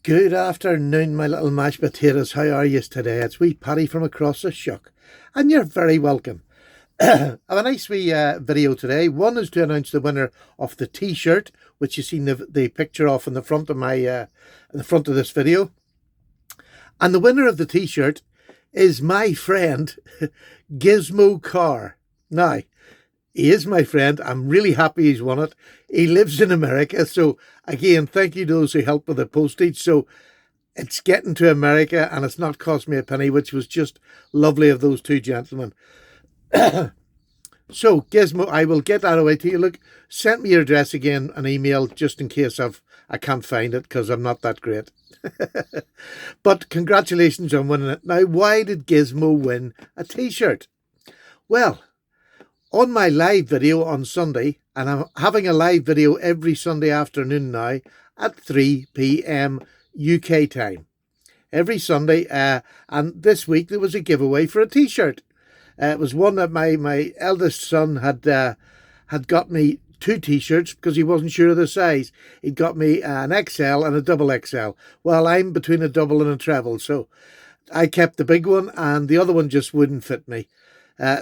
Good afternoon, my little mashed potatoes. How are you today? It's wee Paddy from across the shuck, and you're very welcome. I have a nice wee video today. One is to announce the winner of the T-shirt, which you've seen the picture of in the front of my in the front of this video, and the winner of the T-shirt is my friend Gizmo Car. Now, he is my friend. I'm really happy he's won it. He lives in America. So again, thank you to those who helped with the postage. So it's getting to America and it's not cost me a penny, which was just lovely of those two gentlemen. So Gizmo, I will get that away to you. Look, send me your address again, an email, just in case I can't find it because I'm not that great. But congratulations on winning it. Now, why did Gizmo win a T-shirt? Well, on my live video on Sunday, and I'm having a live video every Sunday afternoon now at 3 p.m. UK time. Every Sunday, and this week there was a giveaway for a T-shirt. It was one that my eldest son had got me two T-shirts because he wasn't sure of the size. He'd got me an XL and a double XL. Well, I'm between a double and a treble, so I kept the big one and the other one just wouldn't fit me.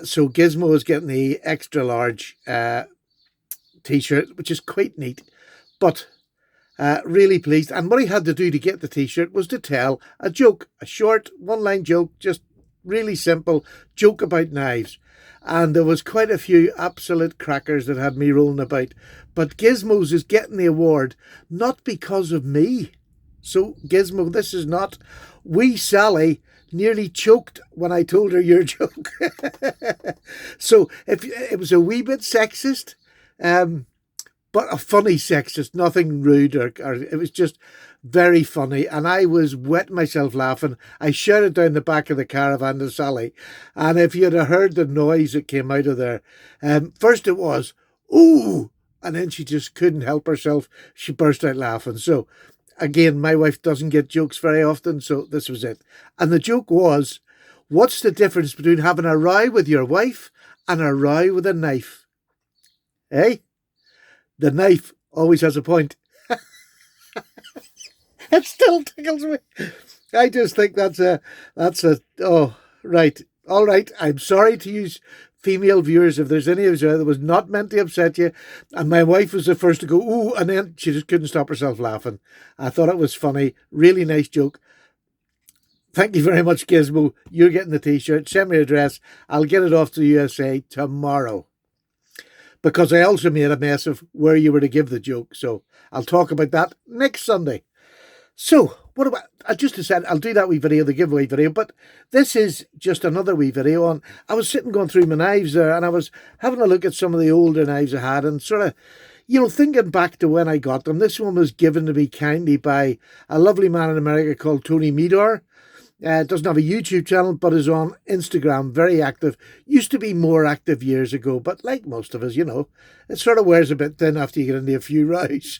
So Gizmo is getting the extra large T-shirt, which is quite neat, but really pleased. And what he had to do to get the T-shirt was to tell a joke, a short one-line joke, just really simple joke about knives. And there was quite a few absolute crackers that had me rolling about. But Gizmo's is getting the award, not because of me. So Gizmo, this is not... Wee Sally nearly choked when I told her your joke. So if it was a wee bit sexist, but a funny sexist, nothing rude, or it was just very funny. And I was wetting myself laughing. I shouted down the back of the caravan to Sally. And if you'd have heard the noise that came out of there, first it was, ooh, and then she just couldn't help herself. She burst out laughing. So again, my wife doesn't get jokes very often, so this was it. And the joke was, what's the difference between having a row with your wife and a row with a knife? Eh? The knife always has a point. It still tickles me. I just think oh, right. All right. I'm sorry to use female viewers if there's any of you that was not meant to upset you. And my wife was the first to go, ooh, and then she just couldn't stop herself laughing. I thought it was funny. Really nice joke. Thank you very much, Gizmo. You're getting the T-shirt. Send me your address. I'll get it off to the USA tomorrow. Because I also made a mess of where you were to give the joke. So I'll talk about that next Sunday. So, what about, I just decided I'll do that wee video, the giveaway video, but this is just another wee video on, I was sitting going through my knives there and I was having a look at some of the older knives I had and sort of, thinking back to when I got them. This one was given to me kindly by a lovely man in America called Tony Meador. Doesn't have a YouTube channel, but is on Instagram, very active. Used to be more active years ago, but like most of us, it sort of wears a bit thin after you get into a few rows.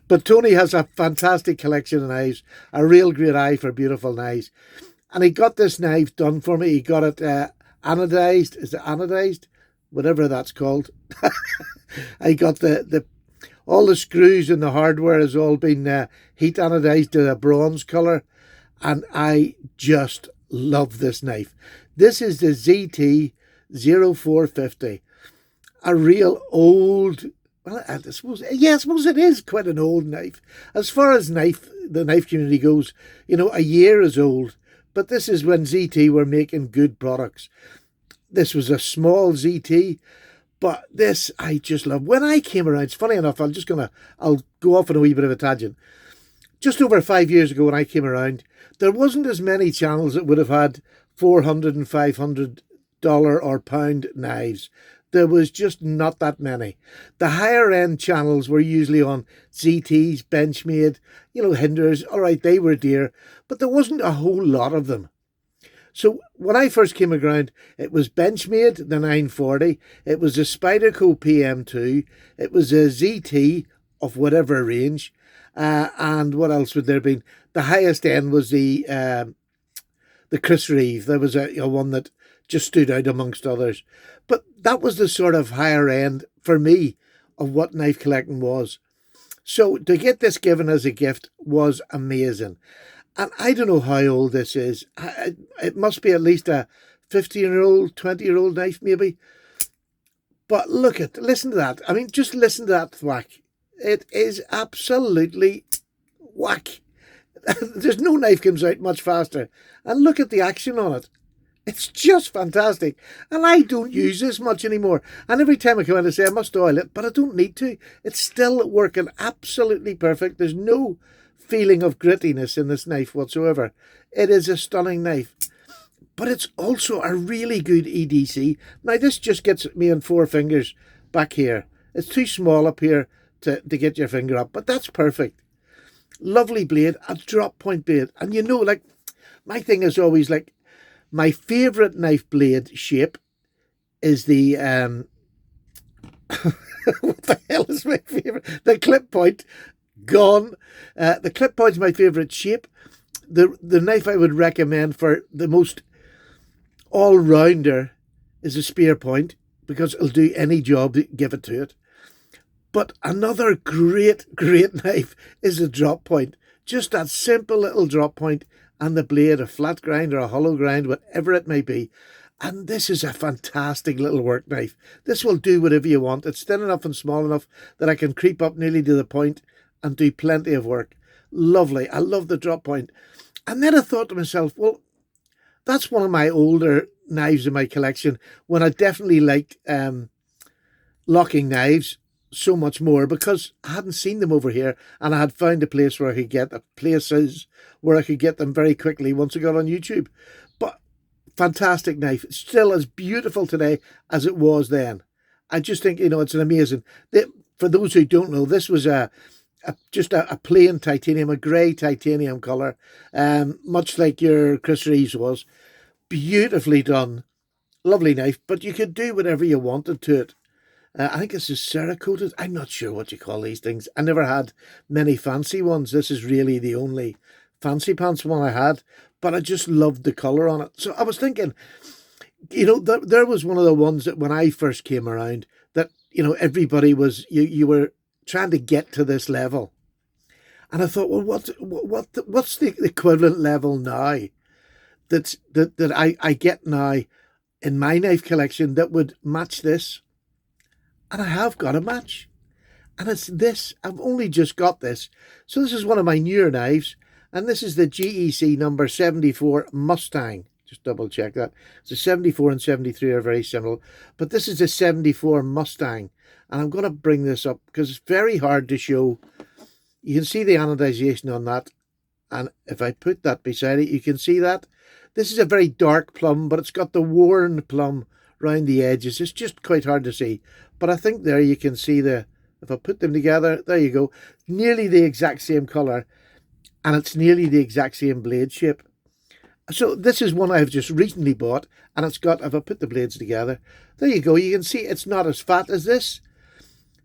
But Tony has a fantastic collection of knives, a real great eye for beautiful knives. And he got this knife done for me. He got it anodized. Is it anodized? Whatever that's called. I got all the screws and the hardware has all been heat anodized to a bronze colour. And I just love this knife. This is the ZT-0450. A real old... Well, I suppose it is quite an old knife. As far as the knife community goes, a year is old. But this is when ZT were making good products. This was a small ZT, but this I just love. When I came around, it's funny enough, I'll go off on a wee bit of a tangent. Just over 5 years ago when I came around, there wasn't as many channels that would have had $400 and $500 or pound knives. There was just not that many. The higher end channels were usually on ZTs, Benchmade, Hinders. All right, they were dear, but there wasn't a whole lot of them. So when I first came around, it was Benchmade, the 940. It was a Spyderco PM2. It was a ZT of whatever range. And what else would there have been? The highest end was the Chris Reeve. There was a one that just stood out amongst others. But that was the sort of higher end, for me, of what knife collecting was. So to get this given as a gift was amazing. And I don't know how old this is. It must be at least a 15-year-old, 20-year-old knife, maybe. But listen to that. I mean, just listen to that thwack. It is absolutely whack. There's no knife comes out much faster. And look at the action on it. It's just fantastic. And I don't use this much anymore. And every time I come out, I say I must oil it, but I don't need to. It's still working absolutely perfect. There's no feeling of grittiness in this knife whatsoever. It is a stunning knife. But it's also a really good EDC. Now, this just gets me on 4 fingers back here. It's too small up here to get your finger up, but that's perfect. Lovely blade, a drop point blade. And you know, like, my thing is always like, my favourite knife blade shape is the, what the hell is my favourite? The clip point, gone. The clip point's my favourite shape. The knife I would recommend for the most all-rounder is a spear point, because it'll do any job, give it to it. But another great knife is a drop point. Just that simple little drop point and the blade, a flat grind or a hollow grind, whatever it may be. And this is a fantastic little work knife. This will do whatever you want. It's thin enough and small enough that I can creep up nearly to the point and do plenty of work. Lovely. I love the drop point. And then I thought to myself, well, that's one of my older knives in my collection, when I definitely liked locking knives so much more, because I hadn't seen them over here, and I had found a place where I could get places where I could get them very quickly once I got on YouTube. But fantastic knife. It's still as beautiful today as it was then. I just think, it's an amazing. For those who don't know, this was just a plain titanium, a grey titanium colour, much like your Chris Reeves was. Beautifully done. Lovely knife, but you could do whatever you wanted to it. I think this is Cerakoted. I'm not sure what you call these things. I never had many fancy ones. This is really the only fancy pants one I had, but I just loved the colour on it. So I was thinking, there was one of the ones that when I first came around that, everybody was, you were trying to get to this level. And I thought, well, what's the equivalent level now that I get now in my knife collection that would match this? And I have got a match. And it's this. I've only just got this. So this is one of my newer knives. And this is the GEC number 74 Mustang. Just double check that. So 74 and 73 are very similar. But this is the 74 Mustang. And I'm going to bring this up because it's very hard to show. You can see the anodization on that. And if I put that beside it, you can see that. This is a very dark plum, but it's got the worn plum round the edges. It's just quite hard to see. But I think there you can see if I put them together, there you go. Nearly the exact same colour. And it's nearly the exact same blade shape. So this is one I've just recently bought. And it's got, if I put the blades together, there you go. You can see it's not as fat as this.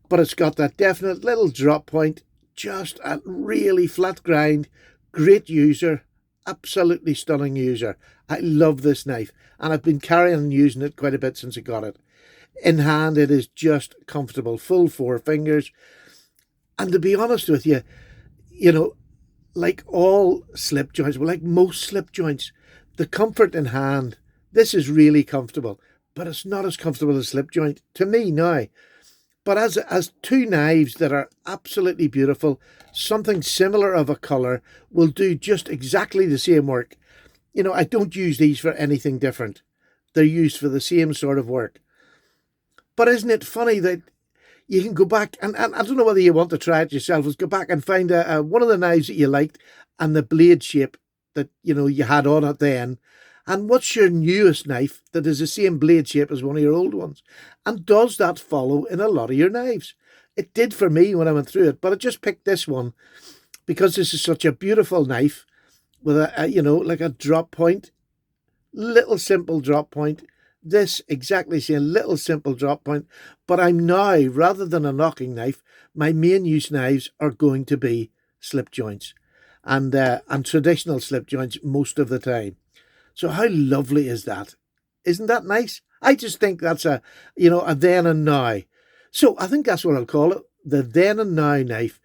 But it's got that definite little drop point. Just a really flat grind. Great user. Absolutely stunning user. I love this knife. And I've been carrying and using it quite a bit since I got it. In hand, it is just comfortable. Full 4 fingers. And to be honest with you, like all slip joints, well, like most slip joints, the comfort in hand, this is really comfortable. But it's not as comfortable as a slip joint to me now. But as 2 knives that are absolutely beautiful, something similar of a colour will do just exactly the same work. I don't use these for anything different. They're used for the same sort of work. But isn't it funny that you can go back, and I don't know whether you want to try it yourself, is go back and find one of the knives that you liked and the blade shape that, you had on it then. And what's your newest knife that is the same blade shape as one of your old ones? And does that follow in a lot of your knives? It did for me when I went through it, but I just picked this one because this is such a beautiful knife with like a drop point, little simple drop point. This exactly same little simple drop point. But I'm now, rather than a knocking knife, my main use knives are going to be slip joints and traditional slip joints most of the time. So how lovely is that? Isn't that nice? I just think that's a then and now. So I think that's what I'll call it. The then and now knife.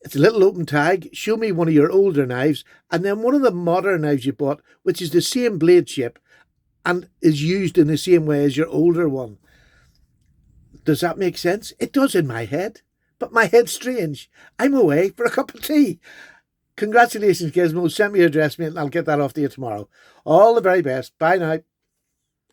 It's a little open tag. Show me one of your older knives, and then one of the modern knives you bought, which is the same blade shape and is used in the same way as your older one. Does that make sense? It does in my head, but my head's strange. I'm away for a cup of tea. Congratulations, Gizmo. Send me your address, mate, and I'll get that off to you tomorrow. All the very best. Bye now.